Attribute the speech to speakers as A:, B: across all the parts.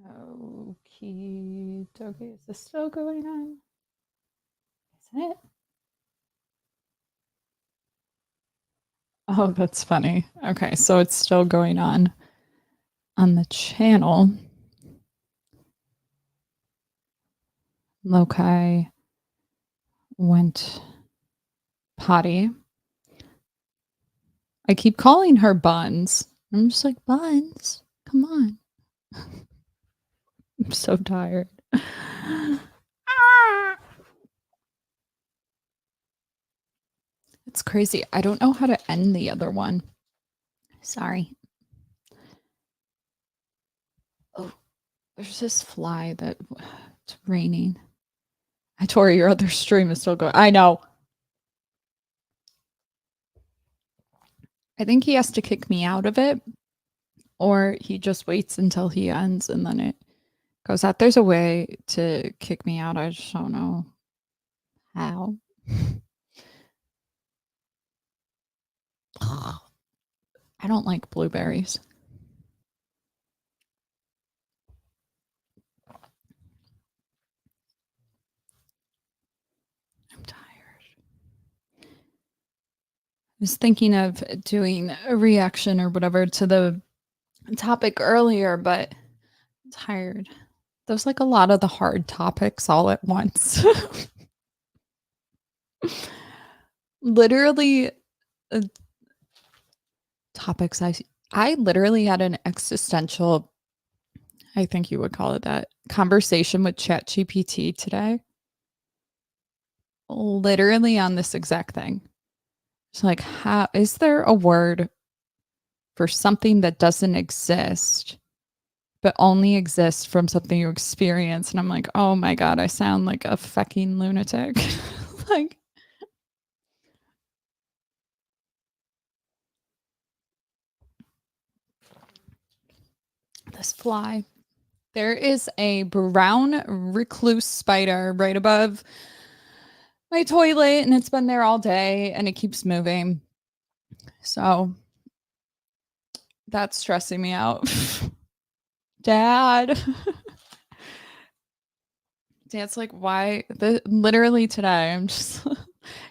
A: Okie dokie. Is this still going on? Isn't it? Oh, that's funny. Okay, so it's still going on the channel. Lokai went potty. I keep calling her Buns. I'm just like, Buns, come on. I'm so tired. It's crazy. I don't know how to end the other one. Sorry. Oh, there's this fly that it's raining. I tore your other stream is still going. I know. I think he has to kick me out of it, or he just waits until he ends and then it goes out. There's a way to kick me out. I just don't know how. I don't like blueberries. I'm tired. I was thinking of doing a reaction or whatever to the topic earlier, but I'm tired. There's like a lot of the hard topics all at once. Literally, topics I literally had an existential, I think you would call it that, conversation with ChatGPT today. Literally on this exact thing. It's like, how is there a word for something that doesn't exist, but only exists from something you experience? And I'm like, oh my God, I sound like a fucking lunatic. Like, this fly. There is a brown recluse spider right above my toilet, and it's been there all day and it keeps moving. So that's stressing me out. Dad. Dad's like, why? Literally today, I'm just,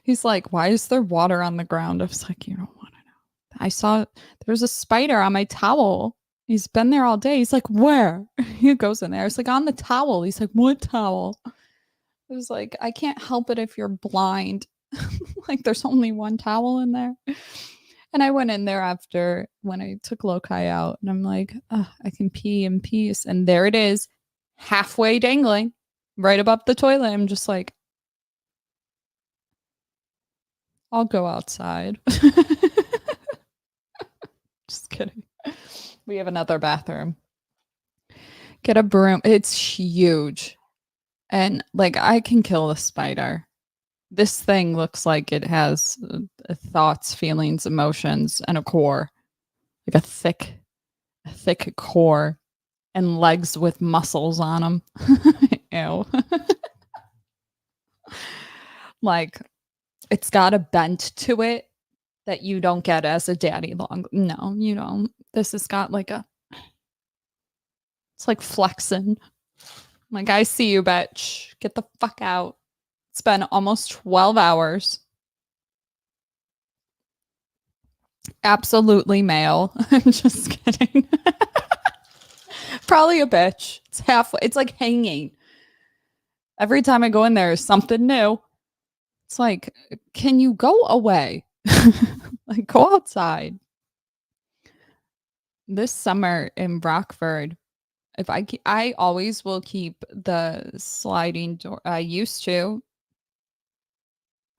A: he's like, why is there water on the ground? I was like, you don't want to know. I saw there's a spider on my towel. He's been there all day. He's like, where? He goes in there. It's like, on the towel. He's like, what towel? I was like, I can't help it if you're blind. Like, there's only one towel in there. And I went in there after when I took Lokai out, and I'm like, oh, I can pee in peace. And there it is, halfway dangling right above the toilet. I'm just like, I'll go outside. Just kidding. We have another bathroom. Get a broom. It's huge. And like, I can kill a spider. This thing looks like it has thoughts, feelings, emotions, and a core, like a thick core, and legs with muscles on them. Ew. Like, it's got a bent to it that you don't get as a daddy long. No, you don't. This has got like it's like flexing. Like, I see you, bitch. Get the fuck out. It's been almost 12 hours. Absolutely male. I'm just kidding. Probably a bitch. It's halfway. It's like hanging. Every time I go in there, something new. It's like, can you go away? Like, go outside. This summer in Rockford, if I always will keep the sliding door. I used to.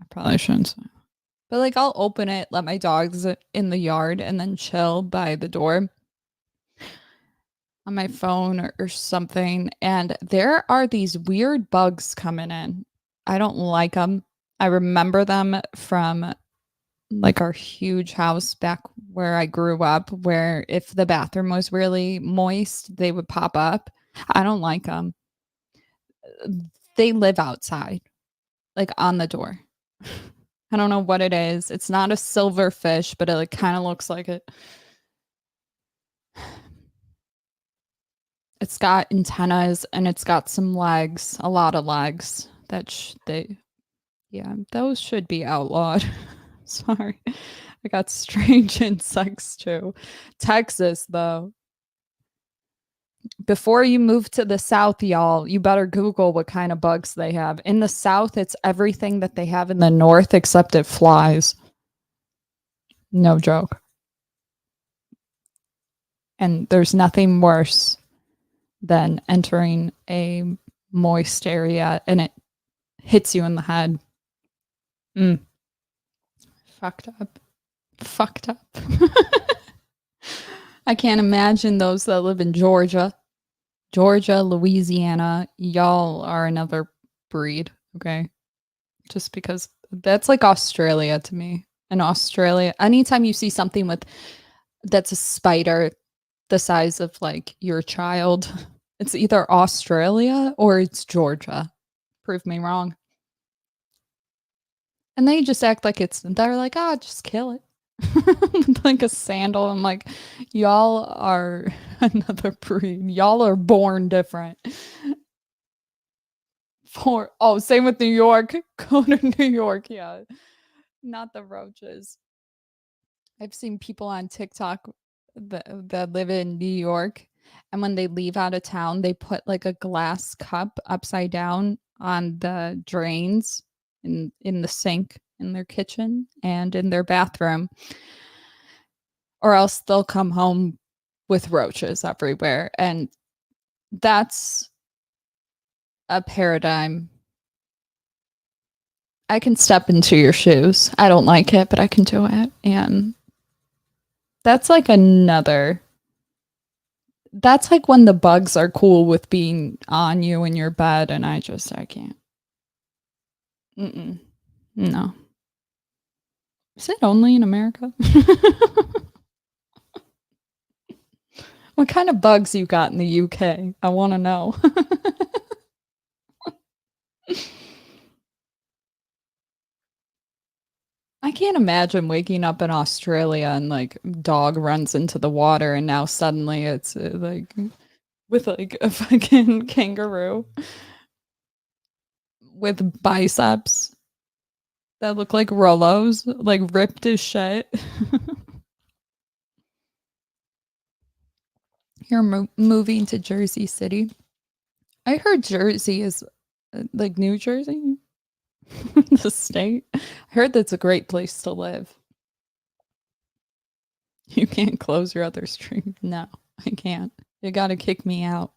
A: I probably shouldn't. But like, I'll open it, let my dogs in the yard, and then chill by the door on my phone or something. And there are these weird bugs coming in. I don't like them. I remember them from like our huge house back where I grew up, where if the bathroom was really moist, they would pop up. I don't like them. They live outside, like on the door. I don't know what it is. It's not a silverfish, but it like kind of looks like it. It's got antennas and it's got some legs, a lot of legs. Yeah, those should be outlawed. Sorry. I got strange insects too. Texas, though. Before you move to the South, y'all, you better Google what kind of bugs they have. In the South, it's everything that they have in the North, except it flies. No joke. And there's nothing worse than entering a moist area and it hits you in the head. Fucked up. Fucked up. I can't imagine those that live in Georgia. Georgia, Louisiana, y'all are another breed, okay? Just because that's like Australia to me. In Australia, anytime you see something that's a spider the size of like your child, it's either Australia or it's Georgia. Prove me wrong. And they just act like they're like, oh, just kill it. Like a sandal. I'm like, y'all are another breed. Y'all are born different. Same with New York. Go to New York, yeah. Not the roaches. I've seen people on TikTok that live in New York, and when they leave out of town, they put like a glass cup upside down on the drains in the sink in their kitchen and in their bathroom, or else they'll come home with roaches everywhere. And that's a paradigm. I can step into your shoes. I don't like it, but I can do it. And that's like that's like when the bugs are cool with being on you in your bed, and I can't. Mm-mm. No. Is it only in America? What kind of bugs you got in the UK? I want to know. I can't imagine waking up in Australia and like dog runs into the water and now suddenly it's like with like a fucking kangaroo with biceps that look like Rolos, like ripped as shit. You're moving to Jersey City. I heard Jersey is like New Jersey, the state. I heard that's a great place to live. You can't close your other stream. No, I can't. You got to kick me out.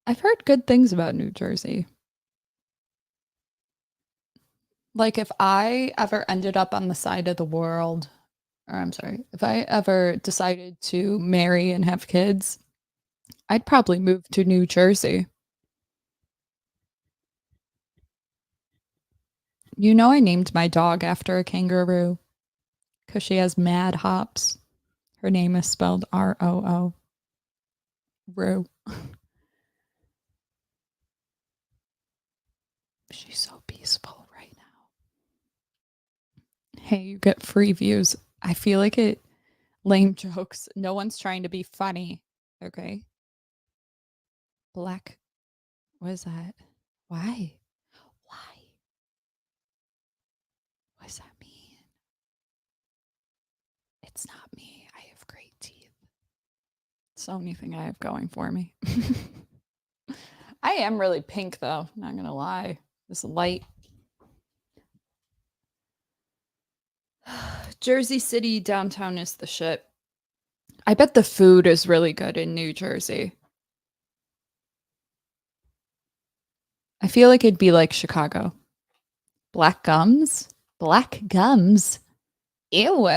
A: I've heard good things about New Jersey. Like if I ever ended up on the side of the world, or I'm sorry, if I ever decided to marry and have kids, I'd probably move to New Jersey. You know, I named my dog after a kangaroo because she has mad hops. Her name is spelled Roo. Roo. She's so peaceful right now. Hey, you get free views. I feel like it lame jokes. No one's trying to be funny. Okay. Black. What is that? Why? Why? What does that mean? It's not me. I have great teeth. It's the only thing I have going for me. I am really pink though, not gonna lie. This light. Jersey City downtown is the shit. I bet the food is really good in New Jersey. I feel like it'd be like Chicago. Black gums? Black gums? Ew.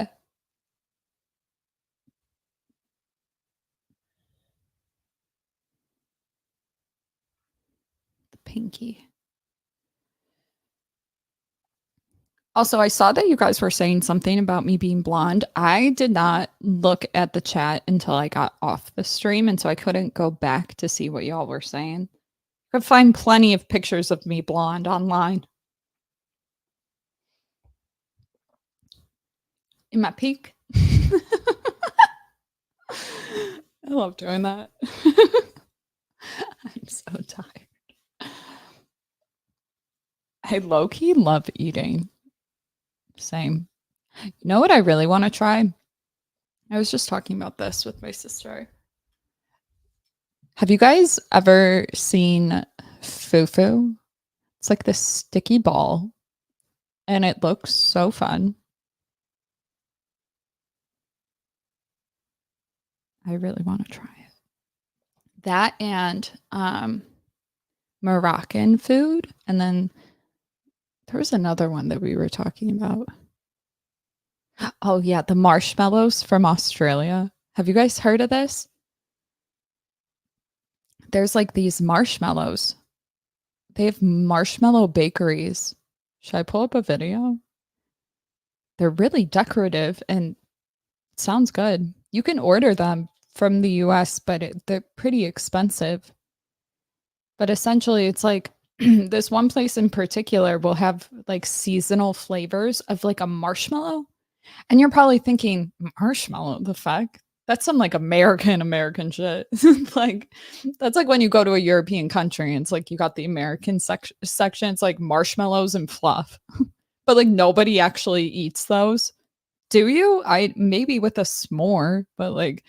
A: The pinky. Also, I saw that you guys were saying something about me being blonde. I did not look at the chat until I got off the stream, and so I couldn't go back to see what y'all were saying. I could find plenty of pictures of me blonde online. In my peak. I love doing that. I'm so tired. I low-key love eating. Same. You know what I really want to try? I was just talking about this with my sister. Have you guys ever seen fufu? It's like this sticky ball, and it looks so fun. I really want to try it. That and Moroccan food, and then there was another one that we were talking about. Oh yeah, the marshmallows from Australia. Have you guys heard of this? There's like these marshmallows. They have marshmallow bakeries. Should I pull up a video? They're really decorative and it sounds good. You can order them from the US, but they're pretty expensive. But essentially, it's like this one place in particular will have like seasonal flavors of like a marshmallow. And you're probably thinking, marshmallow, the fuck? That's some like American shit. Like, that's like when you go to a European country and it's like you got the American section, it's like marshmallows and fluff. But like nobody actually eats those. Do you? I maybe with a s'more, but like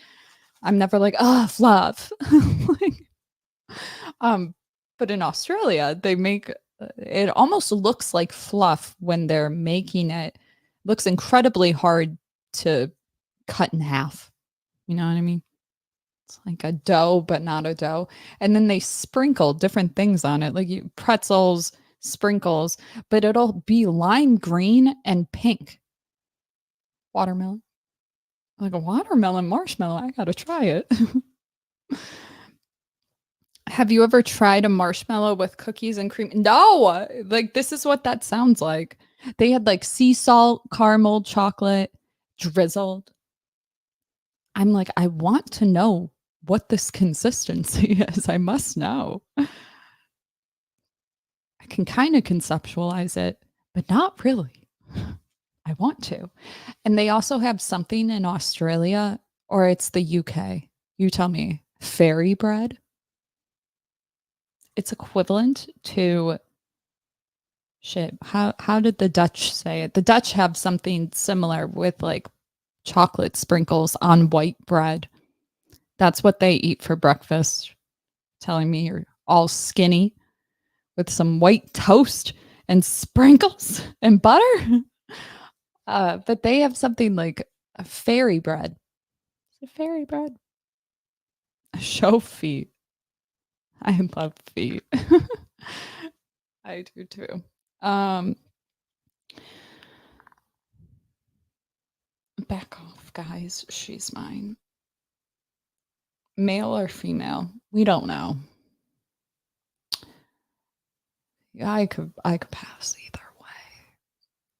A: I'm never like, oh, fluff. Like, um, but in Australia, they make it almost looks like fluff when they're making it. Looks incredibly hard to cut in half. You know what I mean? It's like a dough, but not a dough. And then they sprinkle different things on it, like pretzels, sprinkles, but it'll be lime green and pink. Watermelon. Like a watermelon marshmallow. I gotta try it. Have you ever tried a marshmallow with cookies and cream? No, like this is what that sounds like. They had like sea salt, caramel, chocolate, drizzled. I'm like, I want to know what this consistency is. I must know. I can kind of conceptualize it, but not really. I want to. And they also have something in Australia or it's the UK. You tell me, fairy bread. It's equivalent to shit. How did the Dutch say it? The Dutch have something similar with like chocolate sprinkles on white bread. That's what they eat for breakfast. Telling me you're all skinny with some white toast and sprinkles and butter. But they have something like a fairy bread. A fairy bread. Show feet. I love feet. I do too. Um, Back off, guys. She's mine. Male or female? We don't know. Yeah, I could pass either way.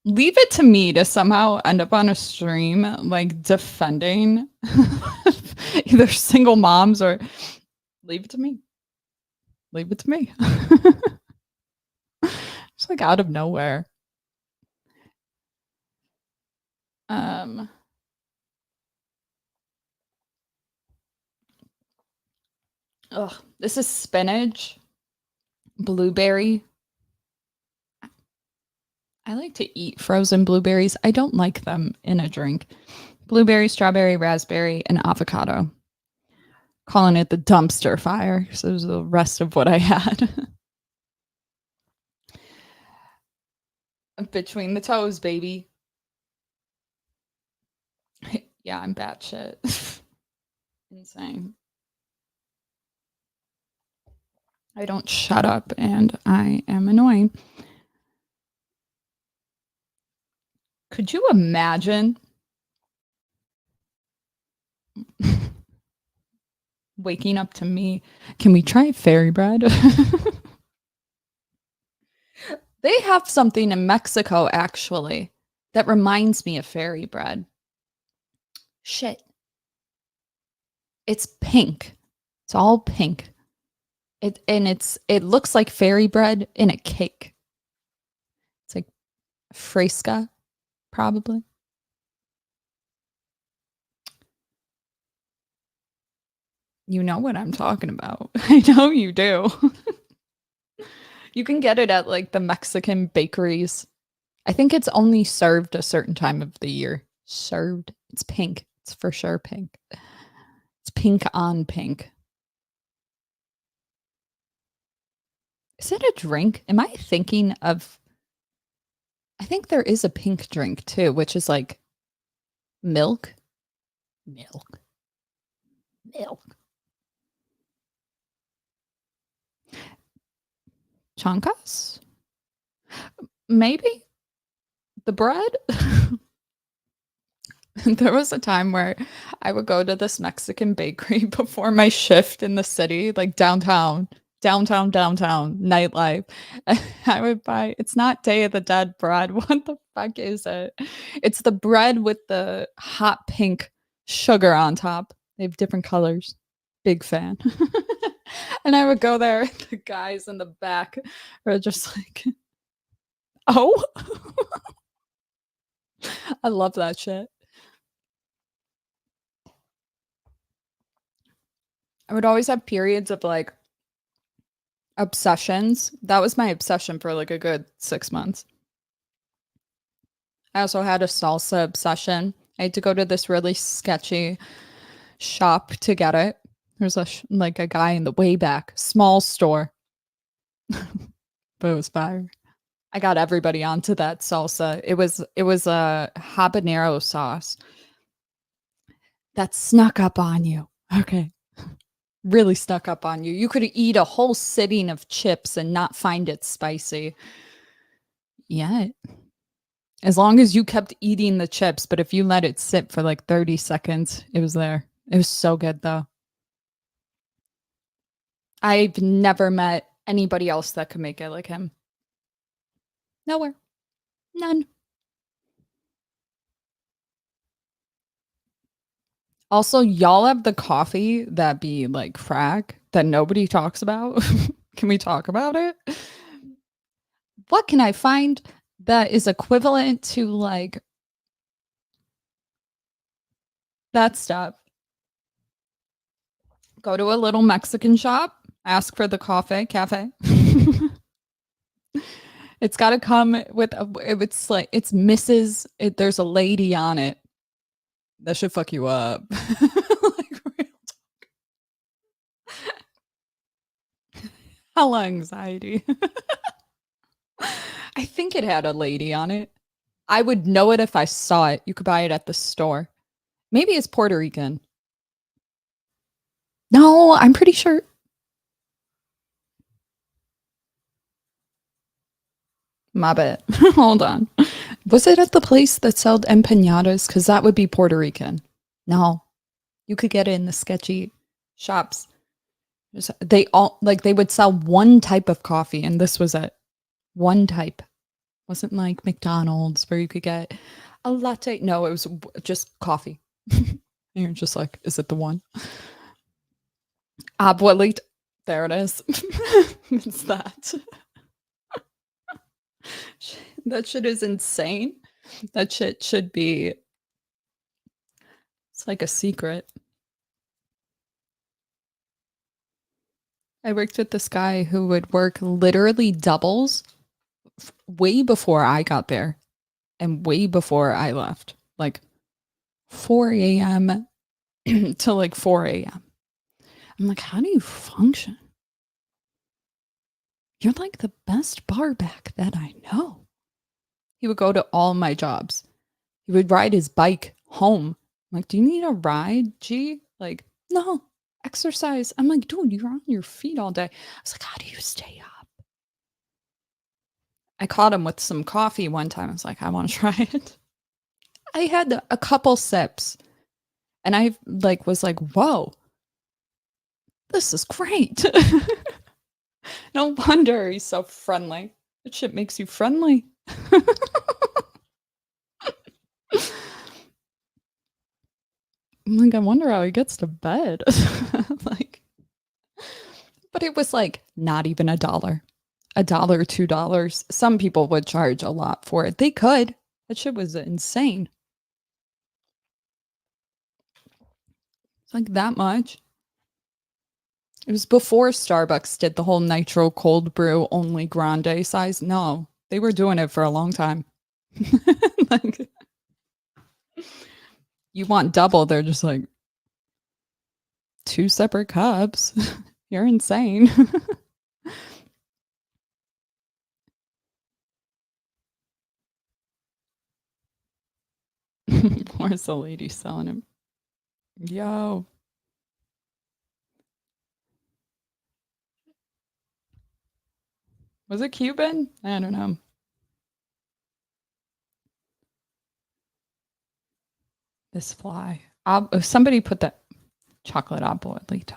A: Leave it to me to somehow end up on a stream like defending either single moms or leave it to me. Leave it to me. It's like out of nowhere. Um Ugh, this is spinach, blueberry. I like to eat frozen blueberries. I don't like them in a drink. Blueberry, strawberry, raspberry, and avocado. Calling it the dumpster fire because it was the rest of what I had. Between the toes, baby. Yeah, I'm batshit. Insane. I don't shut up and I am annoying. Could you imagine waking up to me? Can we try fairy bread? They have something in Mexico actually that reminds me of fairy bread. Shit. It's pink. It's all pink. It looks like fairy bread in a cake. It's like fresca, probably. You know what I'm talking about. I know you do. You can get it at like the Mexican bakeries. I think it's only served a certain time of the year. Served. It's pink. It's for sure pink. It's pink on pink. Is it a drink? Am I thinking of I think there is a pink drink too, which is like milk. Milk. Milk. Chancas? Maybe? The bread? There was a time where I would go to this Mexican bakery before my shift in the city, like downtown, downtown, nightlife. And I would buy, it's not Day of the Dead bread. What the fuck is it? It's the bread with the hot pink sugar on top. They have different colors. Big fan. And I would go there. The guys in the back are just like, oh, I love that shit. I would always have periods of like obsessions. That was my obsession for like a good 6 months. I also had a salsa obsession. I had to go to this really sketchy shop to get it. There's like a guy in the way back, small store, but it was fire. I got everybody onto that salsa. It was a habanero sauce that snuck up on you. Okay. Really stuck up on you. You could eat a whole sitting of chips and not find it spicy. Yeah. As long as you kept eating the chips, but if you let it sit for like 30 seconds, it was there. It was so good though. I've never met anybody else that could make it like him. Nowhere. None. Also, y'all have the coffee that be like crack that nobody talks about. Can we talk about it? What can I find that is equivalent to like that stuff? Go to a little Mexican shop, ask for the cafe. It's got to come with it's like it's Mrs. There's a lady on it. That should fuck you up. Like real hella anxiety. I think it had a lady on it. I would know it if I saw it. You could buy it at the store. Maybe it's Puerto Rican. No, I'm pretty sure. My bad. Hold on. Was it at the place that sold empanadas? Because that would be Puerto Rican. No, you could get it in the sketchy shops. They all like they would sell one type of coffee, and this was it. One type. Wasn't like McDonald's where you could get a latte. No, it was just coffee. And you're just like, is it the one? Abuelita. There it is. It's that. That shit is insane. That shit should be. It's like a secret. I worked with this guy who would work literally doubles way before I got there and way before I left. Like 4 a.m. to like 4 a.m. I'm like, how do you function? You're like the best bar back that I know. He would go to all my jobs. He would ride his bike home. I'm like, do you need a ride, G? Like, no, exercise. I'm like, dude, you're on your feet all day. I was like, how do you stay up? I caught him with some coffee one time. I was like, I want to try it. I had a couple sips and I like was like, whoa, this is great. No wonder he's so friendly. That shit makes you friendly. I'm like, I wonder how he gets to bed. Like, but it was like not even $1, $1, $2. Some people would charge a lot for it. They could. That shit was insane. It's like that much. It was before Starbucks did the whole nitro cold brew only grande size. No, they were doing it for a long time. Like, you want double, they're just like 2 separate cups. You're insane. Where's the lady selling him? Yo. Was it Cuban? I don't know. This fly. If somebody put that chocolate abuelita.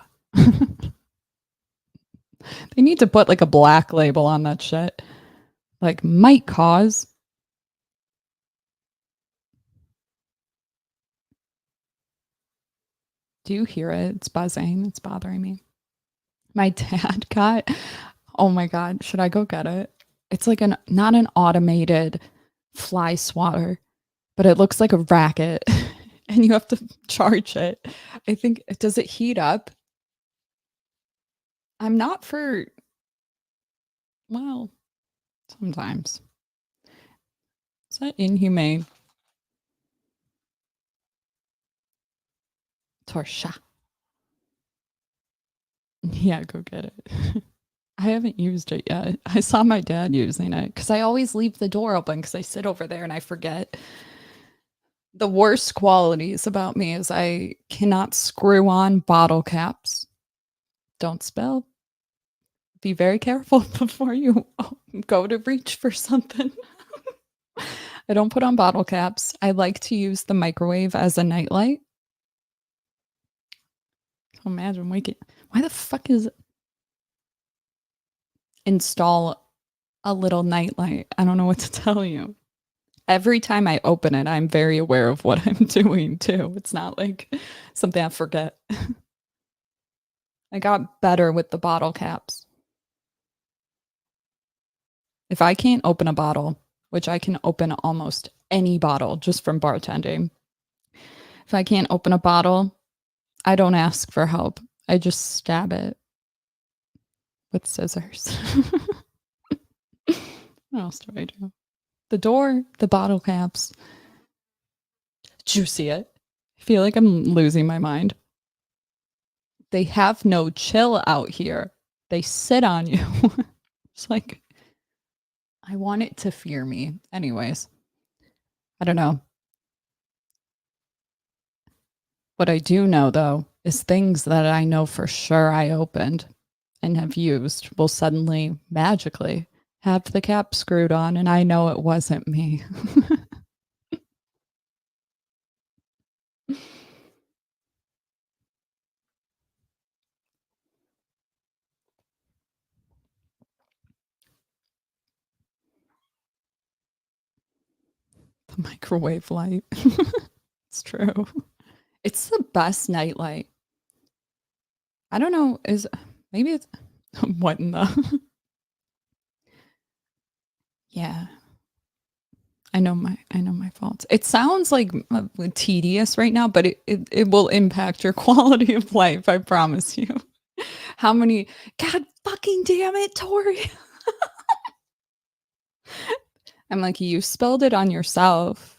A: They need to put like a black label on that shit. Like, might cause. Do you hear it? It's buzzing. It's bothering me. My dad got, oh my God, should I go get it? It's like not an automated fly swatter, but it looks like a racket and you have to charge it. I think, does it heat up? I'm not for, well, sometimes. Is that inhumane? Torshaa. Yeah, go get it. I haven't used it yet. I saw my dad using it because I always leave the door open because I sit over there and I forget. The worst qualities about me is I cannot screw on bottle caps. Don't spill. Be very careful before you go to reach for something. I don't put on bottle caps. I like to use the microwave as a nightlight. So imagine waking. Why the fuck is it? Install a little nightlight? I don't know what to tell you. Every time I open it, I'm very aware of what I'm doing too. It's not like something I forget. I got better with the bottle caps. If I can't open a bottle, which I can open almost any bottle just from bartending, if I can't open a bottle, I don't ask for help. I just stab it with scissors. What else do I do? The door, the bottle caps. Did you see it? I feel like I'm losing my mind. They have no chill out here. They sit on you. It's like, I want it to fear me. Anyways, I don't know. What I do know, though, is things that I know for sure I opened and have used will suddenly magically have the cap screwed on, and I know it wasn't me. The microwave light. It's true. It's the best nightlight. I don't know, maybe it's what in the yeah. I know my faults. It sounds like tedious right now, but it will impact your quality of life, I promise you. How many God fucking damn it, Tori. I'm like, you spilled it on yourself.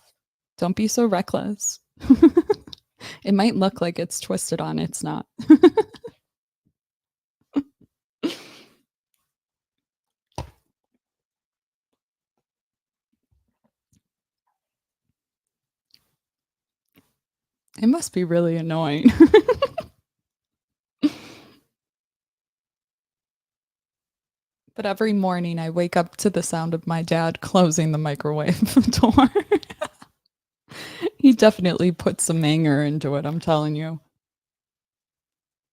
A: Don't be so reckless. It might look like it's twisted on, it's not. It must be really annoying. But every morning I wake up to the sound of my dad closing the microwave door. He definitely put some anger into it, I'm telling you.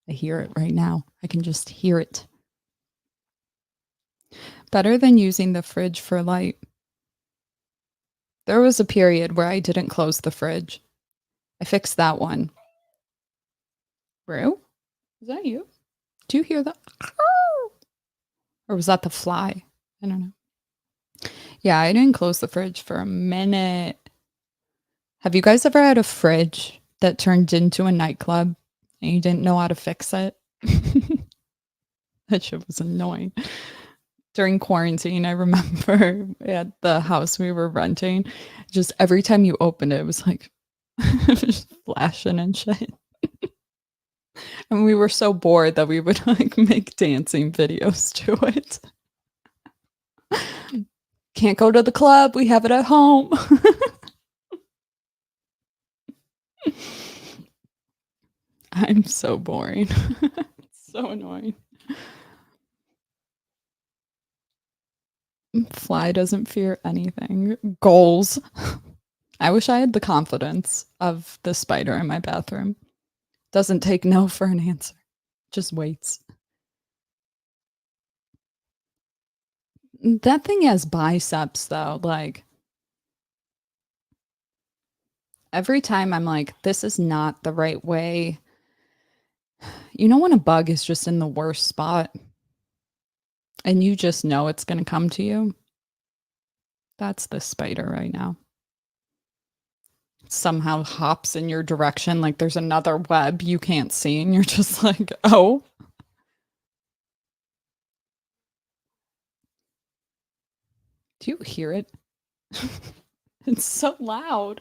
A: I hear it right now. I can just hear it. Better than using the fridge for light. There was a period where I didn't close the fridge. I fixed that one. Rue? Is that you? Do you hear that? Or was that the fly? I don't know. Yeah, I didn't close the fridge for a minute. Have you guys ever had a fridge that turned into a nightclub and you didn't know how to fix it? That shit was annoying. During quarantine, I remember at the house we were renting, just every time you opened it, it was like just flashing and shit. And we were so bored that we would like make dancing videos to it. Can't go to the club, we have it at home. I'm so boring. It's so annoying. Fly doesn't fear anything. Goals. I wish I had the confidence of the spider in my bathroom. Doesn't take no for an answer. Just waits. That thing has biceps though. Like every time I'm like, this is not the right way. You know when a bug is just in the worst spot and you just know it's going to come to you? That's the spider right now. Somehow hops in your direction like there's another web you can't see and you're just like, "Oh." Do you hear it? It's so loud.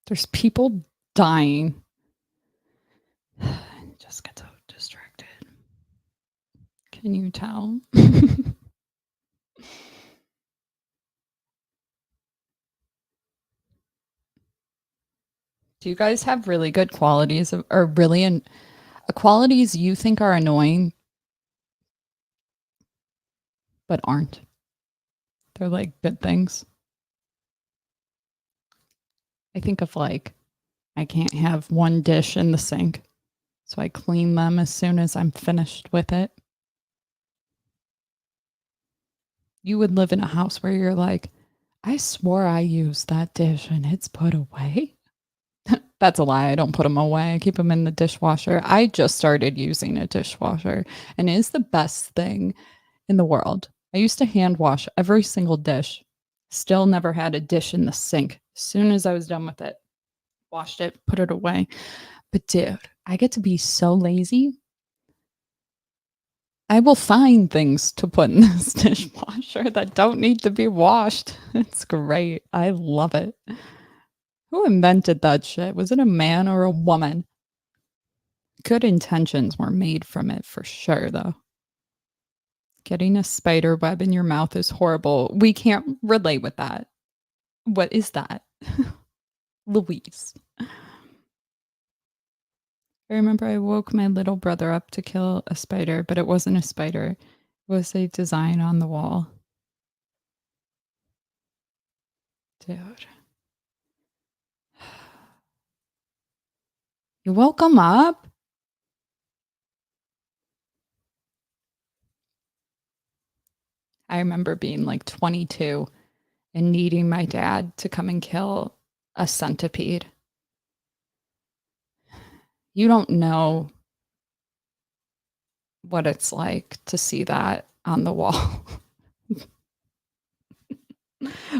A: There's people dying. Just get so distracted. Can you tell? Do you guys have really good qualities or really qualities you think are annoying but aren't? They're like good things. I think of like I can't have one dish in the sink, so I clean them as soon as I'm finished with it. You would live in a house where you're like, I swore I used that dish and it's put away. That's a lie. I don't put them away. I keep them in the dishwasher. I just started using a dishwasher and it is the best thing in the world. I used to hand wash every single dish. Still never had a dish in the sink. As soon as I was done with it, washed it, put it away. But dude, I get to be so lazy. I will find things to put in this dishwasher that don't need to be washed. It's great. I love it. Who invented that shit? Was it a man or a woman? Good intentions were made from it for sure, though. Getting a spider web in your mouth is horrible. We can't relate with that. What is that? Louise. I remember I woke my little brother up to kill a spider, but it wasn't a spider. It was a design on the wall. Dude. You woke him up? I remember being like 22 and needing my dad to come and kill a centipede. You don't know what it's like to see that on the wall.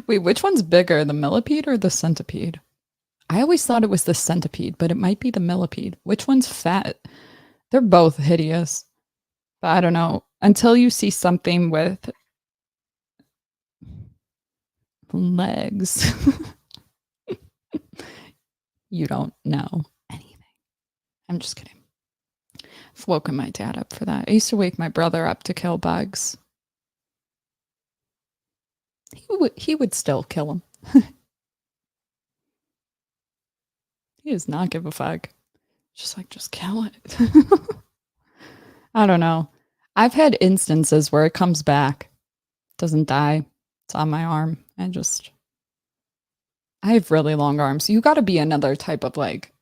A: Wait, which one's bigger, the millipede or the centipede? I always thought it was the centipede, but it might be the millipede. Which one's fat? They're both hideous. But I don't know. Until you see something with legs, you don't know anything. I'm just kidding. I've woken my dad up for that. I used to wake my brother up to kill bugs. He would still kill them. He does not give a fuck. Just like, just kill it. I don't know. I've had instances where it comes back, doesn't die. It's on my arm. I have really long arms. You got to be another type of like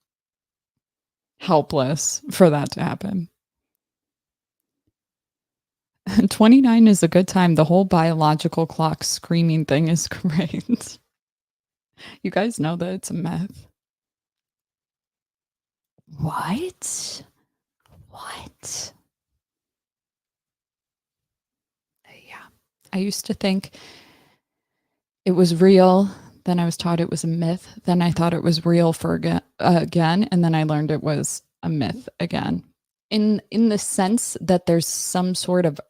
A: helpless for that to happen. 29 is a good time. The whole biological clock screaming thing is great. You guys know that it's a myth. What? What? Yeah. I used to think it was real, Then I was taught it was a myth. Then I thought it was real for again, and then I learned it was a myth again. In the sense that there's some sort of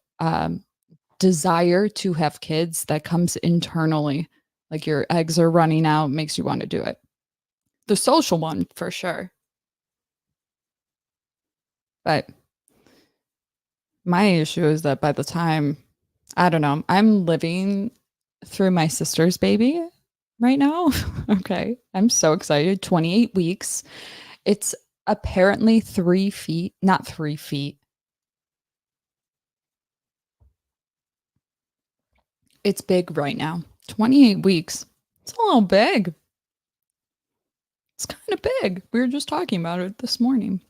A: desire to have kids that comes internally, like your eggs are running out, makes you want to do it. The social one for sure. But my issue is that by the time, I don't know, I'm living through my sister's baby right now. Okay. I'm so excited. 28 weeks. It's apparently 3 feet, not 3 feet. It's big right now. 28 weeks. It's a little big. It's kind of big. We were just talking about it this morning.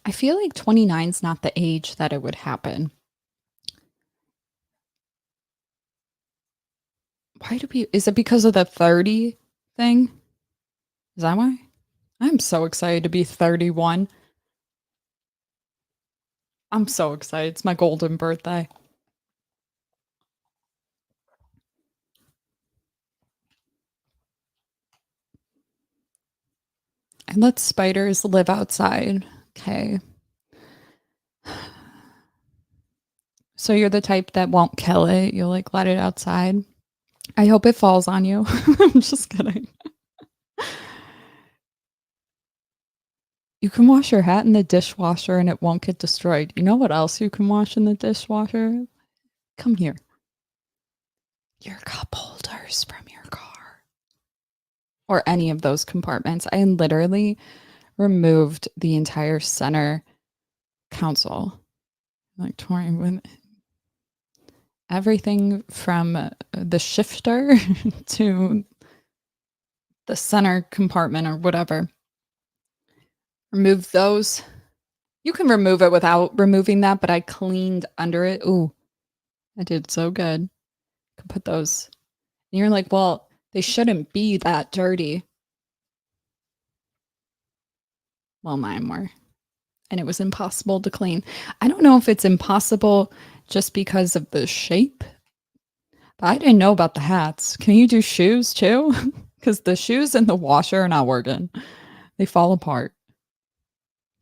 A: I feel like 29 is not the age that it would happen. Why do people, is it because of the 30 thing? Is that why? I'm so excited to be 31. I'm so excited. It's my golden birthday. And let spiders live outside. Okay. So you're the type that won't kill it. You'll like let it outside. I hope it falls on you. I'm just kidding. You can wash your hat in the dishwasher and it won't get destroyed. You know what else you can wash in the dishwasher? Come here. Your cup holders from your car. Or any of those compartments. I literally removed the entire center console. Like touring with everything from the shifter to the center compartment or whatever. Remove those. You can remove it without removing that, but I cleaned under it. Ooh, I did so good. Could put those. And you're like, well, they shouldn't be that dirty. Well, mine were. And it was impossible to clean. I don't know if it's impossible just because of the shape. But I didn't know about the hats. Can you do shoes too? Because the shoes in the washer are not working. They fall apart.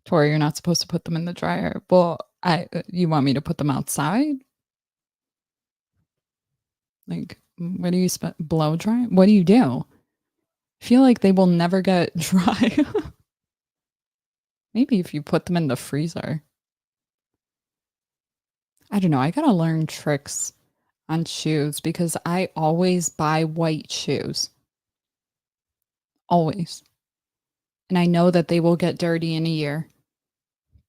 A: Tori, you're not supposed to put them in the dryer. Well, you want me to put them outside? Like, what do you blow dry? What do you do? I feel like they will never get dry. Maybe if you put them in the freezer. I don't know. I gotta learn tricks on shoes because I always buy white shoes. Always. And I know that they will get dirty in a year.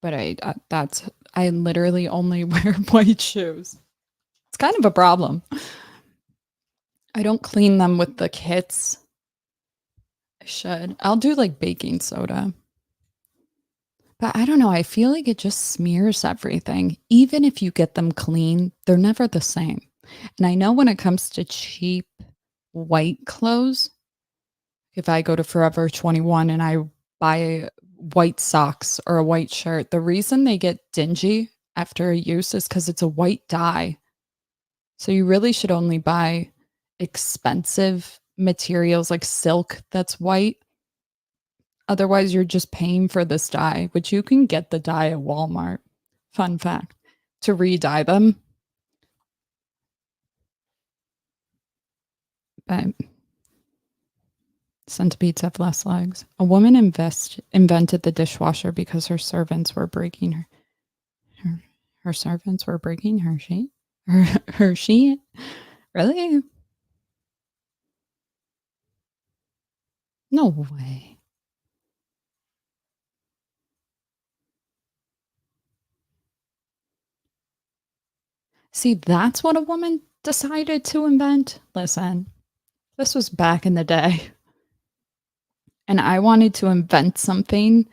A: But I literally only wear white shoes. It's kind of a problem. I don't clean them with the kits. I should. I'll do like baking soda. But I don't know. I feel like it just smears everything. Even if you get them clean, they're never the same. And I know when it comes to cheap white clothes, if I go to Forever 21 and I buy white socks or a white shirt, the reason they get dingy after a use is because it's a white dye. So you really should only buy expensive materials like silk that's white. Otherwise, you're just paying for this dye, which you can get the dye at Walmart. Fun fact, to re-dye them. But centipedes have less legs. A woman invented the dishwasher because her servants were breaking her servants were breaking her sheet. Her sheet? Really? No way. See, that's what a woman decided to invent. Listen, this was back in the day. And I wanted to invent something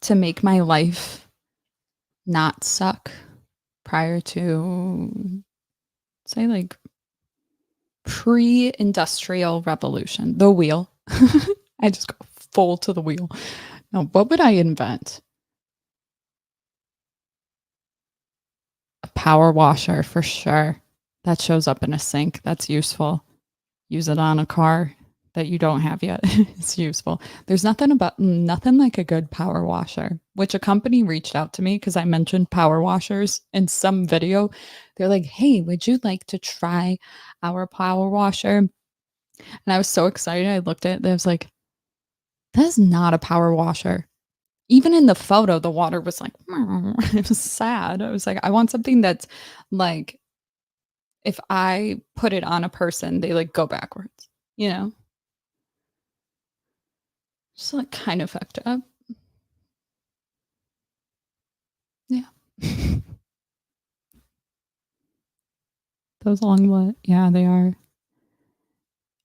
A: to make my life not suck prior to, say, like pre-industrial revolution. The wheel. I just go full to the wheel. No, what would I invent? power washer for sure. That shows up in a sink. That's useful. Use it on a car that you don't have yet. It's useful. There's nothing like a good power washer, which a company reached out to me because I mentioned power washers in some video. They're like, "Hey, would you like to try our power washer?" And I was so excited. I looked at it. I was like, "That is not a power washer." Even in the photo, the water was like, it was sad. I was like, I want something that's like, if I put it on a person, they like go backwards, you know? Just like kind of fucked up. Yeah. Those long what? Yeah, they are.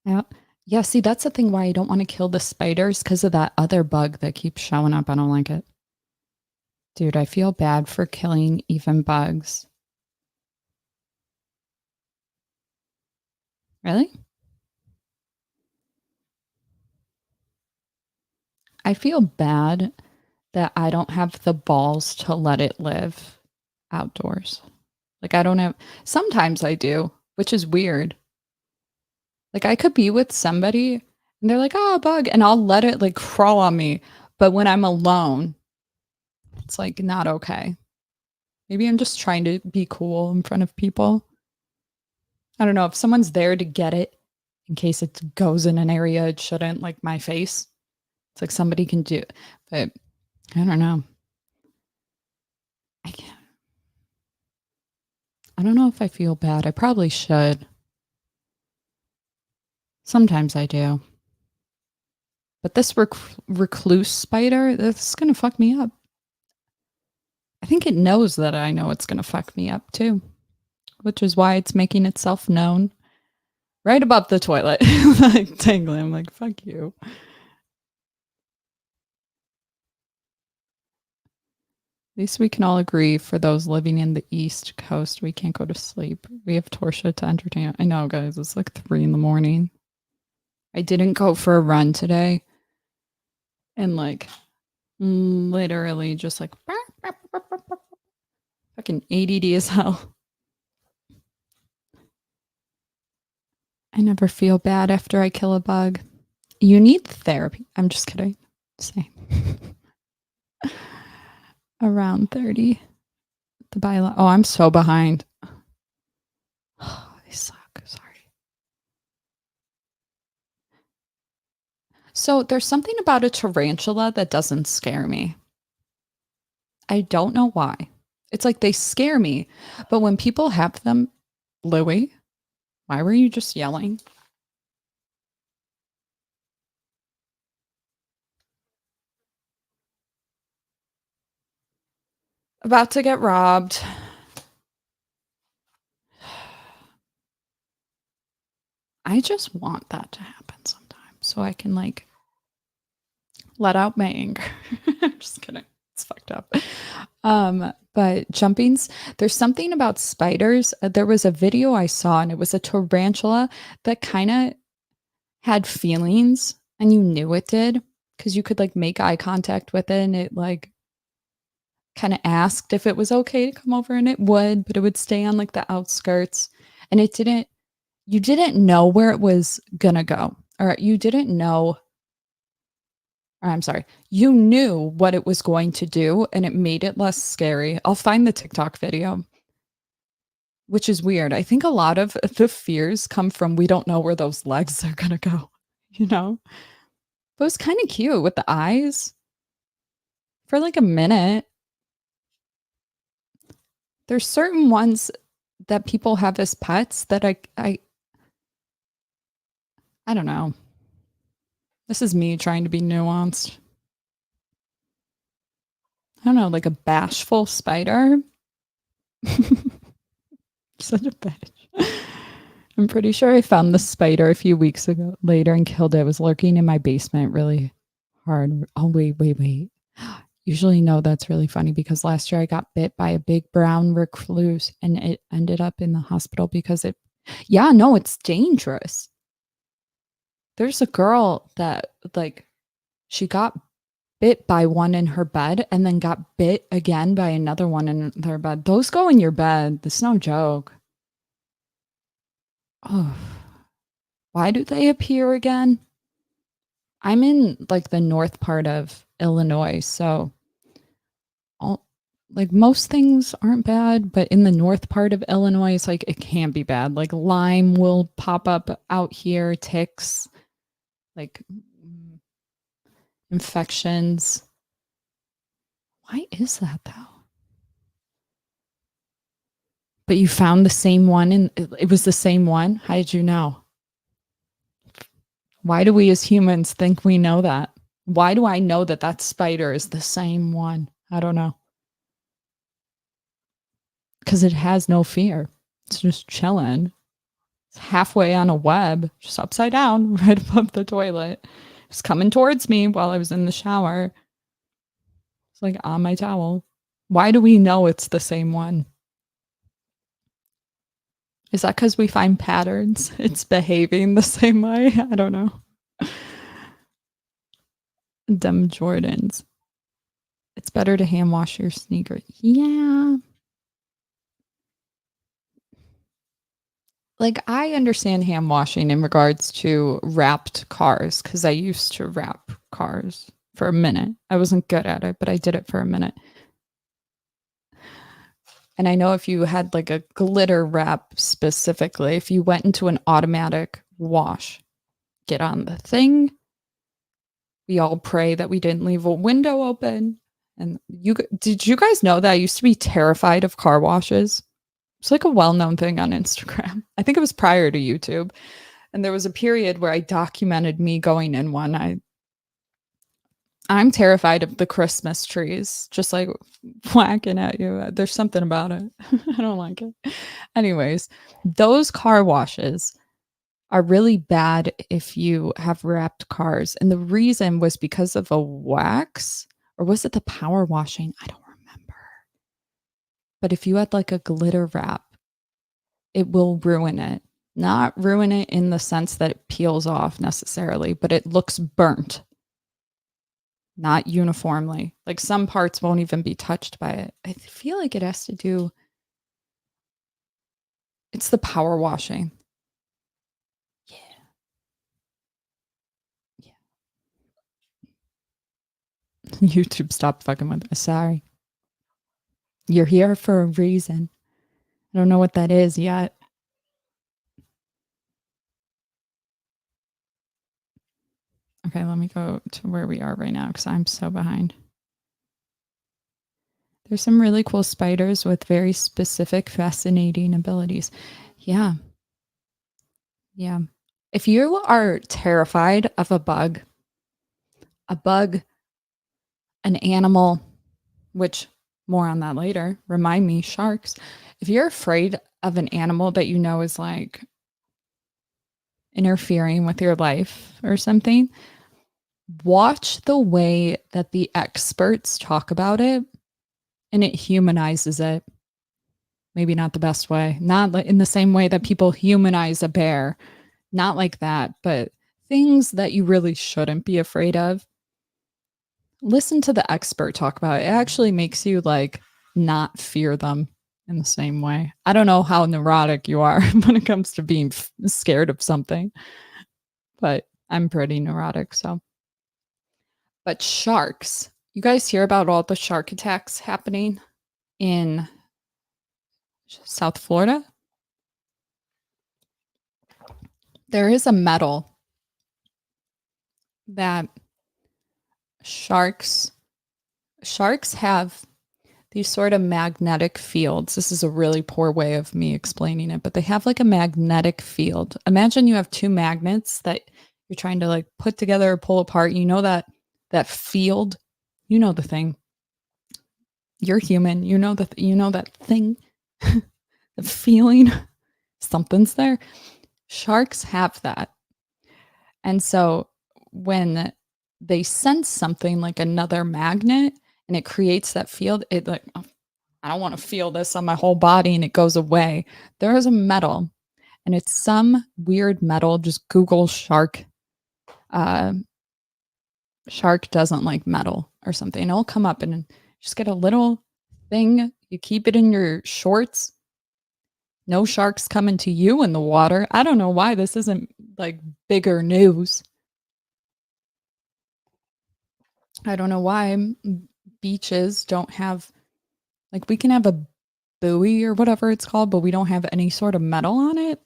A: Yeah. Yeah, see, that's the thing why I don't want to kill the spiders because of that other bug that keeps showing up. I don't like it. Dude, I feel bad for killing even bugs. Really? I feel bad that I don't have the balls to let it live outdoors. Like, I don't have, sometimes I do, which is weird. Like, I could be with somebody and they're like, oh, a bug, and I'll let it like crawl on me. But when I'm alone, it's like not okay. Maybe I'm just trying to be cool in front of people. I don't know if someone's there to get it in case it goes in an area it shouldn't, like my face. It's like somebody can do it, but I don't know. I can't. I don't know if I feel bad. I probably should. Sometimes I do. But this recluse spider, this is going to fuck me up. I think it knows that I know it's going to fuck me up too, which is why it's making itself known right above the toilet, like tangling. I'm like, fuck you. At least we can all agree for those living in the East Coast, we can't go to sleep. We have Torshaa to entertain. I know, guys, it's like 3 in the morning. I didn't go for a run today. And like, literally just like, fucking ADD as hell. I never feel bad after I kill a bug. You need therapy. I'm just kidding. Same. Around 30. The bylaw. Oh, I'm so behind. Oh, they suck. Sorry. So there's something about a tarantula that doesn't scare me. I don't know why. It's like they scare me, but when people have them, Louie, why were you just yelling? About to get robbed. I just want that to happen sometimes so I can like let out my anger. I'm just kidding. It's fucked up. But jumpings, there's something about spiders. There was a video I saw and it was a tarantula that kind of had feelings and you knew it did because you could like make eye contact with it and it like kind of asked if it was okay to come over and it would, but it would stay on like the outskirts and it didn't, you didn't know where it was gonna go. Or you didn't know, or I'm sorry, you knew what it was going to do and it made it less scary. I'll find the TikTok video, which is weird. I think a lot of the fears come from we don't know where those legs are gonna go, you know? But it was kind of cute with the eyes for like a minute. There's certain ones that people have as pets that I don't know. This is me trying to be nuanced. I don't know, like a bashful spider. Such a bitch. I'm pretty sure I found the spider a few weeks ago later and killed it. It was lurking in my basement really hard. Oh, wait. Usually, no, that's really funny because last year I got bit by a big brown recluse and it ended up in the hospital because it, yeah, no, it's dangerous. There's a girl that like she got bit by one in her bed and then got bit again by another one in their bed. Those go in your bed. That's no joke. Oh, why do they appear again? I'm in like the north part of Illinois, so all like most things aren't bad, but in the north part of Illinois, it's like it can be bad. Like Lyme will pop up out here, ticks, like infections. Why is that though? But you found the same one and it was the same one? How did you know? Why do we as humans think we know that? Why do I know that that spider is the same one? I don't know. Because it has no fear. It's just chilling. It's halfway on a web, just upside down, right above the toilet. It's coming towards me while I was in the shower. It's like on my towel. Why do we know it's the same one? Is that because we find patterns? It's behaving the same way? I don't know. Dumb Jordans. It's better to hand wash your sneakers. Yeah. Like, I understand hand washing in regards to wrapped cars because I used to wrap cars for a minute. I wasn't good at it, but I did it for a minute. And I know if you had like a glitter wrap specifically, if you went into an automatic wash, get on the thing. We all pray that we didn't leave a window open. And did you guys know that I used to be terrified of car washes? It's like a well-known thing on Instagram. I think it was prior to YouTube. And there was a period where I documented me going in one. I'm terrified of the Christmas trees, just like whacking at you. There's something about it. I don't like it. Anyways, those car washes are really bad if you have wrapped cars. And the reason was because of a wax, or was it the power washing? I don't remember. But if you had like a glitter wrap, it will ruin it. Not ruin it in the sense that it peels off necessarily, but it looks burnt. Not uniformly. Like some parts won't even be touched by it. I feel like it has to do, it's the power washing. Yeah. Yeah. YouTube, stop fucking with me. Sorry. You're here for a reason. I don't know what that is yet. Okay, let me go to where we are right now because I'm so behind. There's some really cool spiders with very specific, fascinating abilities. Yeah. Yeah. If you are terrified of a bug, an animal, which more on that later, remind me, sharks. If you're afraid of an animal that you know is like interfering with your life or something, watch the way that the experts talk about it and it humanizes it. Maybe not the best way, not in the same way that people humanize a bear, not like that, but things that you really shouldn't be afraid of. Listen to the expert talk about it. It actually makes you like not fear them in the same way. I don't know how neurotic you are when it comes to being scared of something, but I'm pretty neurotic. So, but sharks, you guys hear about all the shark attacks happening in South Florida? There is a metal that sharks have these sort of magnetic fields. This is a really poor way of me explaining it, but they have like a magnetic field. Imagine you have two magnets that you're trying to like put together or pull apart. You know that field, you know the thing. You're human. You know that thing, the feeling something's there. Sharks have that. And so when they sense something like another magnet and it creates that field, it like, oh, I don't want to feel this on my whole body, and it goes away. There is a metal, and it's some weird metal. Just Google shark shark doesn't like metal or something. It'll come up and just get a little thing. You keep it in your shorts. No sharks coming to you in the water. I don't know why this isn't like bigger news. I don't know why beaches don't have, like, we can have a buoy or whatever it's called, but we don't have any sort of metal on it.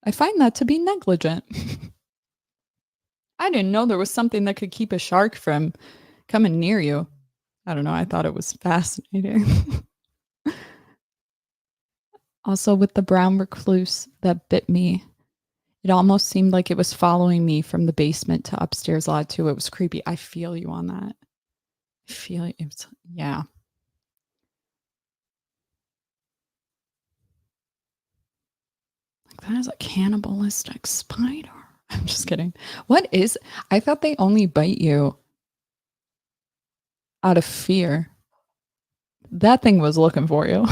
A: I find that to be negligent. I didn't know there was something that could keep a shark from coming near you. I don't know. I thought it was fascinating. Also, with the brown recluse that bit me, it almost seemed like it was following me from the basement to upstairs lot too. It was creepy. I feel you on that. I feel it. Was, yeah. Like that is a cannibalistic spider. I'm just kidding. What is? I thought they only bite you out of fear. That thing was looking for you.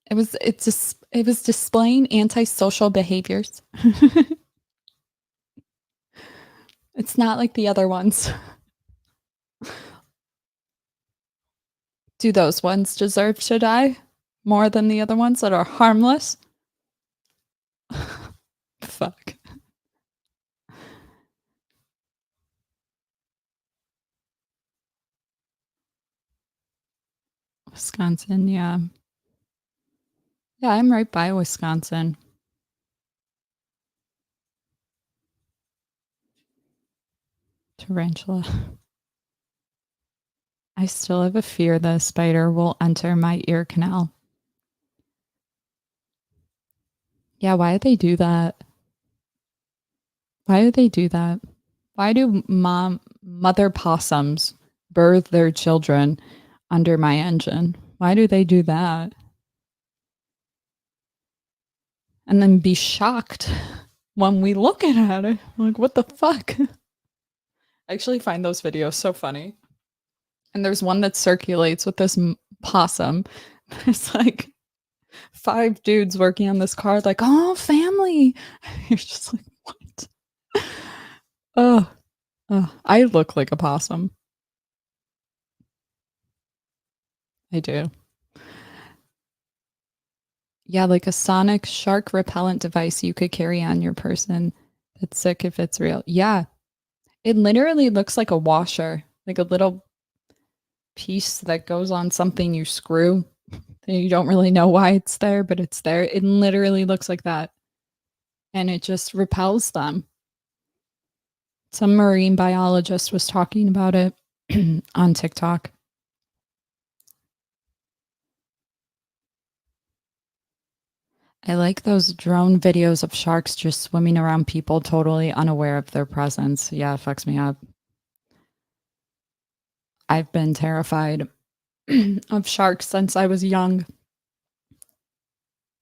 A: It was displaying antisocial behaviors. It's not like the other ones. Do those ones deserve to die more than the other ones that are harmless? Fuck. Wisconsin, yeah. Yeah, I'm right by Wisconsin. Tarantula. I still have a fear that a spider will enter my ear canal. Yeah, why do they do that? Why do they do that? Why do mother possums birth their children under my engine? Why do they do that? And then be shocked when we look at it. Like, what the fuck? I actually find those videos so funny. And there's one that circulates with this possum. There's like 5 dudes working on this car, like, oh, family. You're just like, what? Oh, I look like a possum. I do. Yeah, like a sonic shark repellent device you could carry on your person. That's sick if it's real. Yeah. It literally looks like a washer, like a little piece that goes on something you screw. You don't really know why it's there, but it's there. It literally looks like that. And it just repels them. Some marine biologist was talking about it on TikTok. I like those drone videos of sharks just swimming around people totally unaware of their presence. Yeah, it fucks me up. I've been terrified of sharks since I was young.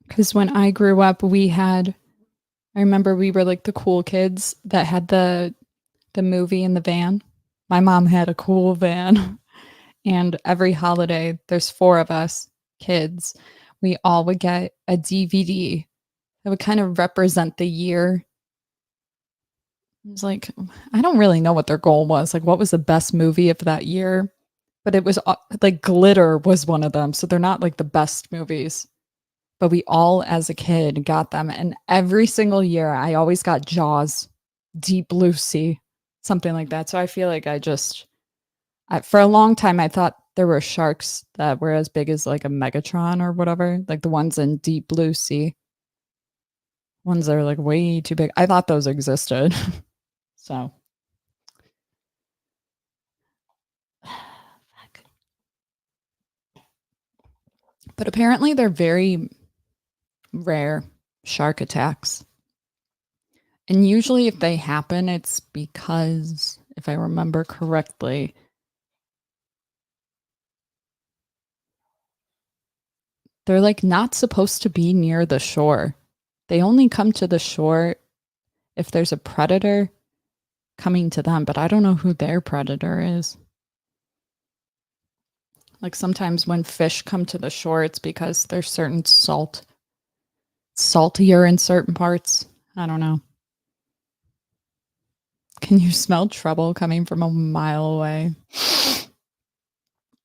A: Because when I grew up, I remember we were like the cool kids that had the movie in the van. My mom had a cool van. And every holiday, there's 4 of us kids. We all would get a DVD that would kind of represent the year. It was like, I don't really know what their goal was. Like, what was the best movie of that year? But it was like Glitter was one of them. So they're not like the best movies. But we all, as a kid, got them. And every single year, I always got Jaws, Deep Blue Sea, something like that. So I feel like for a long time, I thought there were sharks that were as big as like a Megatron or whatever, like the ones in Deep Blue Sea. Ones that are like way too big. I thought those existed. So. But apparently they're very rare, shark attacks. And usually if they happen, it's because, if I remember correctly, they're like not supposed to be near the shore. They only come to the shore if there's a predator coming to them, but I don't know who their predator is. Like sometimes when fish come to the shore, it's because there's certain saltier in certain parts. I don't know. Can you smell trouble coming from a mile away?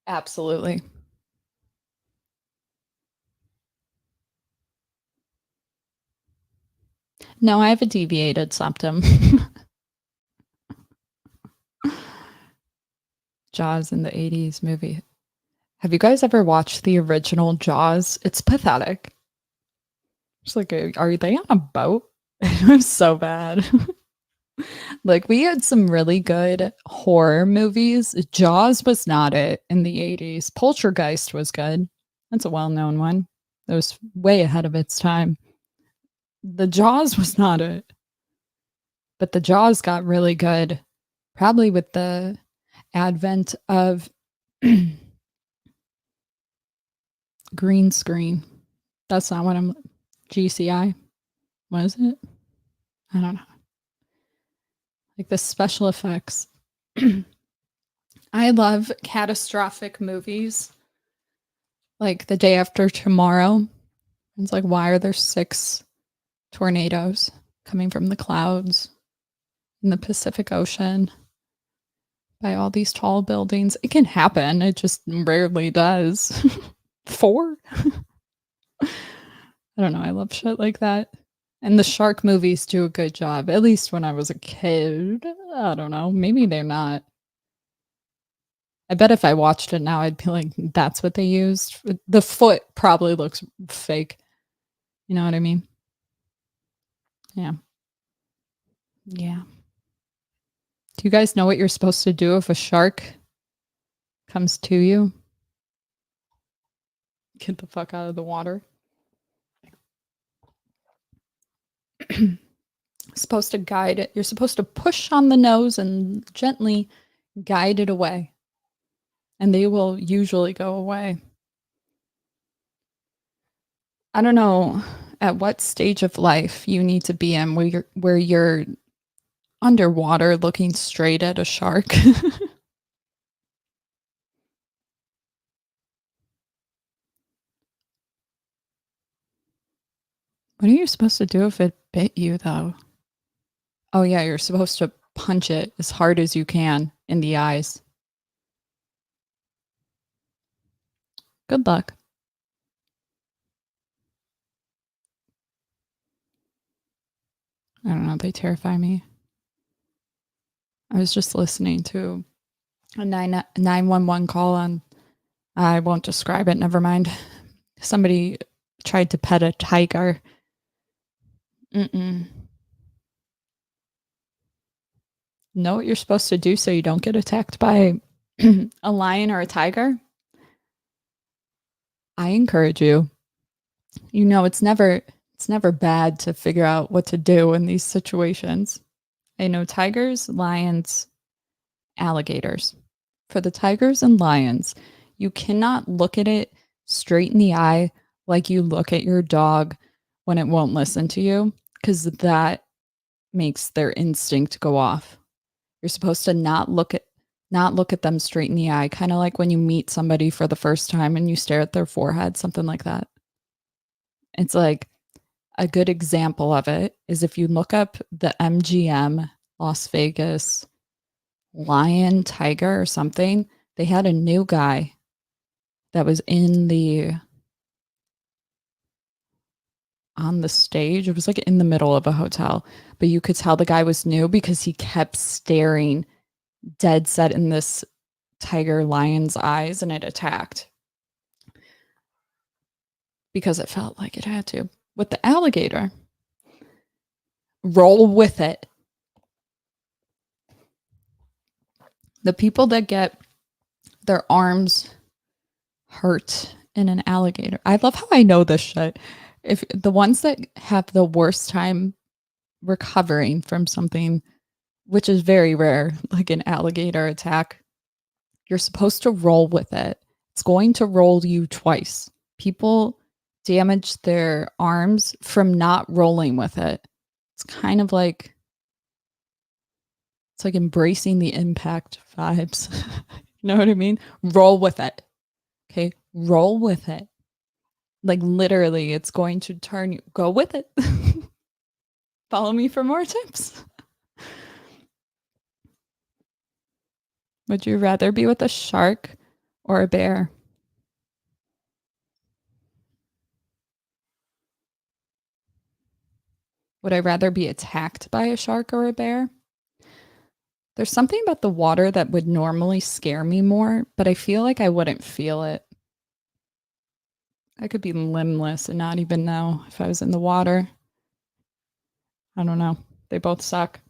A: Absolutely. No, I have a deviated septum. Jaws in the 80s movie. Have you guys ever watched the original Jaws? It's pathetic. It's like, are they on a boat? It was so bad. Like, we had some really good horror movies. Jaws was not it in the 80s. Poltergeist was good. That's a well-known one. That was way ahead of its time. The Jaws was not it. But the Jaws got really good, probably with the advent of green screen. That's not what I'm GCI. Was it? I don't know. Like the special effects. I love catastrophic movies. Like The Day After Tomorrow. It's like, why are there 6 tornadoes coming from the clouds in the Pacific Ocean by all these tall buildings? It can happen. It just rarely does. 4? I don't know. I love shit like that. And the shark movies do a good job, at least when I was a kid. I don't know. Maybe they're not. I bet if I watched it now, I'd be like, that's what they used. The foot probably looks fake. You know what I mean? Yeah. Yeah. Do you guys know what you're supposed to do if a shark comes to you? Get the fuck out of the water. Supposed to guide it. You're supposed to push on the nose and gently guide it away. And they will usually go away. I don't know at what stage of life you need to be in where you're underwater looking straight at a shark. What are you supposed to do if it bit you, though? Oh, yeah, you're supposed to punch it as hard as you can in the eyes. Good luck. I don't know. They terrify me. I was just listening to a 911 call on, I won't describe it, never mind. Somebody tried to pet a tiger. Mm-mm. Know what you're supposed to do so you don't get attacked by a lion or a tiger? I encourage you. You know, it's never bad to figure out what to do in these situations. I know tigers, lions, alligators. For the tigers and lions, you cannot look at it straight in the eye like you look at your dog when it won't listen to you, because that makes their instinct go off. You're supposed to not look at them straight in the eye, kind of like when you meet somebody for the first time and you stare at their forehead, something like that. It's like a good example of it is if you look up the MGM Las Vegas lion, tiger, or something, they had a new guy that was on the stage. It was like in the middle of a hotel, but you could tell the guy was new because he kept staring dead set in this tiger lion's eyes, and it attacked because it felt like it had to. With the alligator, roll with it. The people that get their arms hurt in an alligator. I love how I know this shit. If the ones that have the worst time recovering from something, which is very rare, like an alligator attack, you're supposed to roll with it. It's going to roll you twice. People damage their arms from not rolling with it. It's kind of like, it's like embracing the impact vibes. You know what I mean? Roll with it. Okay. Roll with it. Like literally, it's going to turn you. Go with it. Follow me for more tips. Would you rather be with a shark or a bear? Would I rather be attacked by a shark or a bear? There's something about the water that would normally scare me more, but I feel like I wouldn't feel it. I could be limbless and not even know if I was in the water. I don't know. They both suck.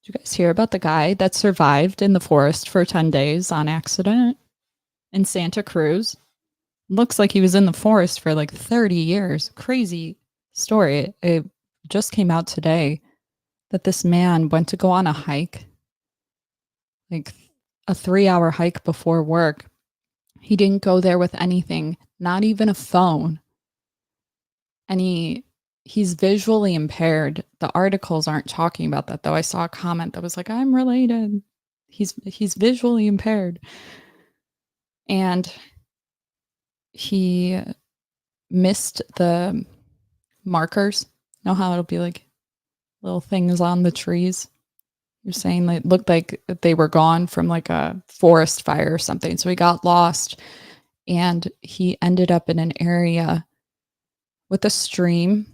A: Did you guys hear about the guy that survived in the forest for 10 days on accident in Santa Cruz? Looks like he was in the forest for like 30 years. Crazy story. It just came out today that this man went to go on a hike, like a 3-hour hike before work. He didn't go there with anything, not even a phone. And he's visually impaired. The articles aren't talking about that though. I saw a comment that was like, "I'm related." He's visually impaired. And he missed the markers. Know how it'll be like little things on the trees? You're saying it looked like they were gone from like a forest fire or something. So he got lost and he ended up in an area with a stream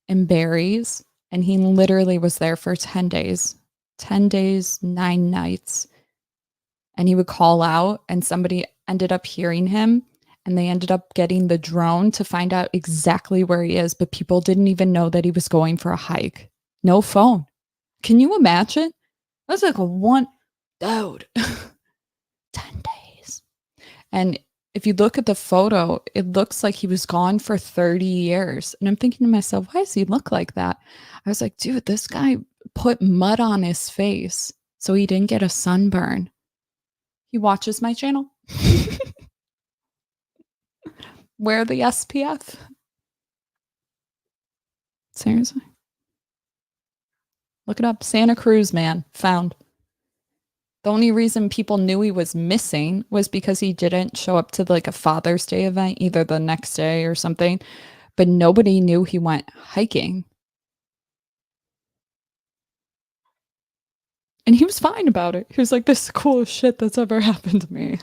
A: and berries. And he literally was there for 10 days, 10 days, 9 nights. And he would call out, and somebody ended up hearing him. And they ended up getting the drone to find out exactly where he is. But people didn't even know that he was going for a hike. No phone. Can you imagine? That's like a one, dude, 10 days. And if you look at the photo, it looks like he was gone for 30 years. And I'm thinking to myself, why does he look like that? I was like, dude, this guy put mud on his face so he didn't get a sunburn. He watches my channel. Wear the SPF. Seriously. Look it up. Santa Cruz man found. The only reason people knew he was missing was because he didn't show up to like a Father's Day event, either the next day or something, but nobody knew he went hiking. And he was fine about it. He was like, this is the coolest shit that's ever happened to me.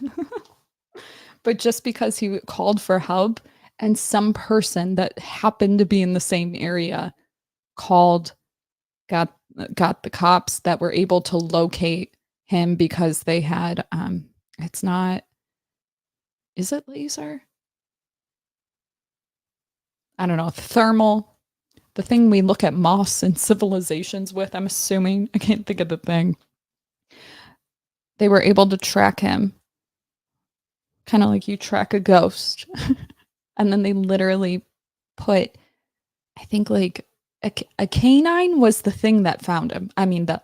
A: But just because he called for help and some person that happened to be in the same area called, got the cops that were able to locate him because they had it's not, is it laser? I don't know, thermal, the thing we look at moths and civilizations with, I'm assuming. I can't think of the thing. They were able to track him, kind of like you track a ghost. And then they literally put, I think like a canine was the thing that found him. I mean, the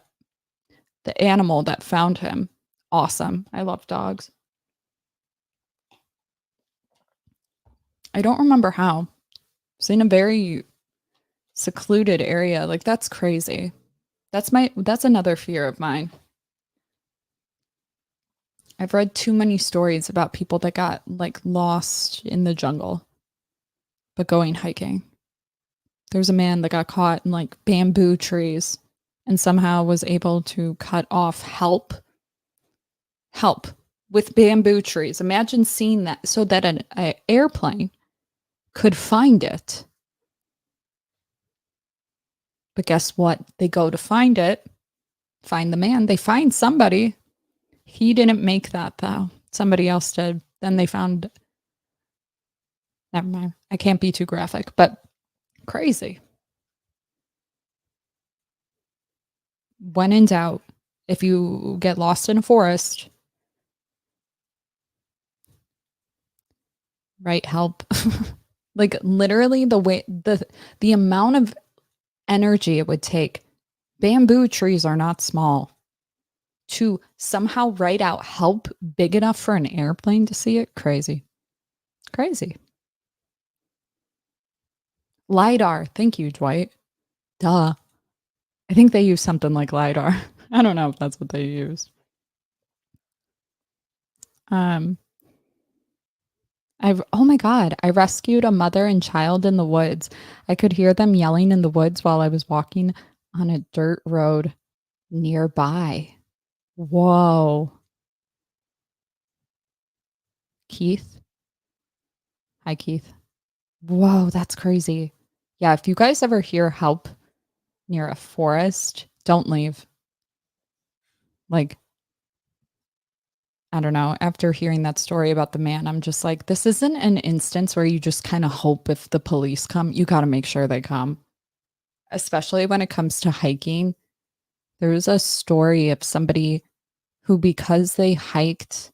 A: animal that found him. Awesome. I love dogs. I don't remember how. It's in a very secluded area. Like that's crazy. That's another fear of mine. I've read too many stories about people that got like lost in the jungle, but going hiking. There's a man that got caught in like bamboo trees and somehow was able to cut off help with bamboo trees. Imagine seeing that so that an airplane could find it. But guess what? They go to find it, find the man. They find somebody. He didn't make that though. Somebody else did. Then they found, never mind. I can't be too graphic, but crazy. When in doubt, if you get lost in a forest, right? Help. Like literally the amount of energy it would take. Bamboo trees are not small. To somehow write out help big enough for an airplane to see it, crazy. Crazy. LiDAR. Thank you, Dwight. Duh. I think they use something like LiDAR. I don't know if that's what they use. Um Oh my God, I rescued a mother and child in the woods. I could hear them yelling in the woods while I was walking on a dirt road nearby. Whoa. Keith? Hi, Keith. Whoa, that's crazy. Yeah, if you guys ever hear help near a forest, don't leave. Like, I don't know. After hearing that story about the man, I'm just like, this isn't an instance where you just kind of hope if the police come, you got to make sure they come, especially when it comes to hiking. There was a story of somebody who, because they hiked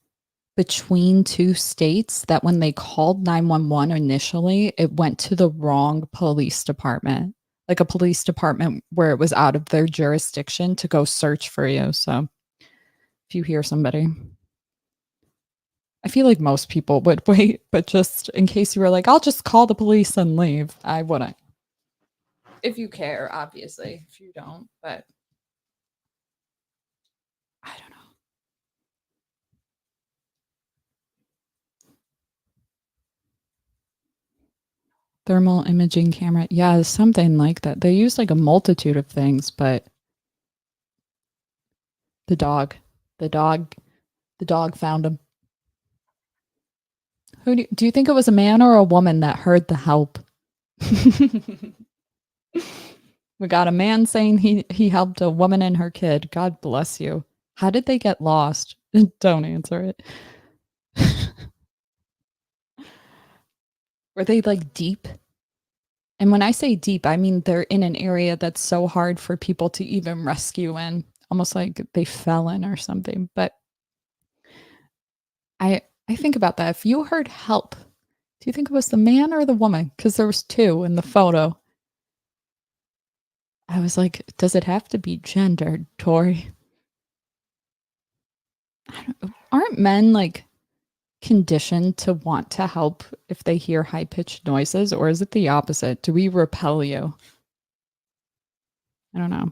A: between two states, that when they called 911 initially, it went to the wrong police department, like a police department where it was out of their jurisdiction to go search for you. So if you hear somebody, I feel like most people would wait, but just in case you were like, I'll just call the police and leave, I wouldn't. If you care, obviously. If you don't, but I don't know. Thermal imaging camera. Yeah, something like that. They use like a multitude of things, but the dog, the dog, the dog found him. Do you think it was a man or a woman that heard the help? We got a man saying he helped a woman and her kid. God bless you. How did they get lost? Don't answer it. Were they like deep? And when I say deep, I mean they're in an area that's so hard for people to even rescue in, almost like they fell in or something. But I think about that. If you heard help, do you think it was the man or the woman? Because there was two in the photo. I was like, does it have to be gendered, Tori? Aren't men like conditioned to want to help if they hear high pitched noises, or is it the opposite? Do we repel you? I don't know.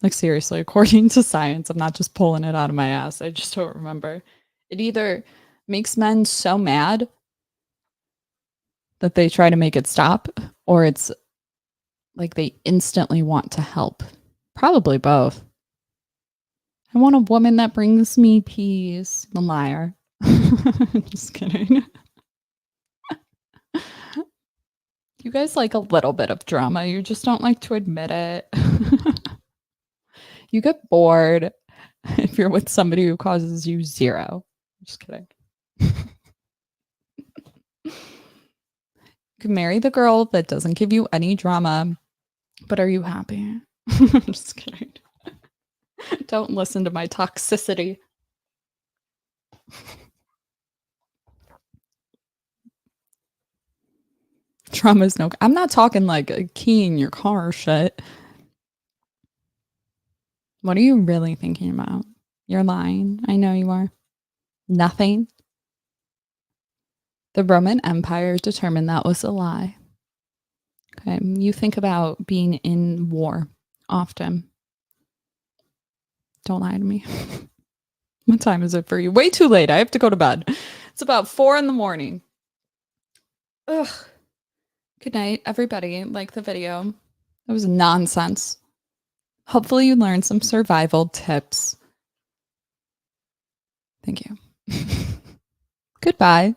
A: Like, seriously, according to science, I'm not just pulling it out of my ass. I just don't remember. It either makes men so mad that they try to make it stop, or it's like they instantly want to help. Probably both. I want a woman that brings me peace. I'm a liar. Just kidding. You guys like a little bit of drama. You just don't like to admit it. You get bored if you're with somebody who causes you zero. Just kidding. You can marry the girl that doesn't give you any drama, but are you happy? I'm just kidding. Don't listen to my toxicity. Drama's no. I'm not talking like a key in your car shit. What are you really thinking about? You're lying. I know you are. Nothing. The Roman Empire determined that was a lie. Okay. You think about being in war often. Don't lie to me. What time is it for you? Way too late. I have to go to bed. It's about 4 a.m. Ugh. Good night, everybody. Like the video. That was nonsense. Hopefully, you learned some survival tips. Thank you. Goodbye.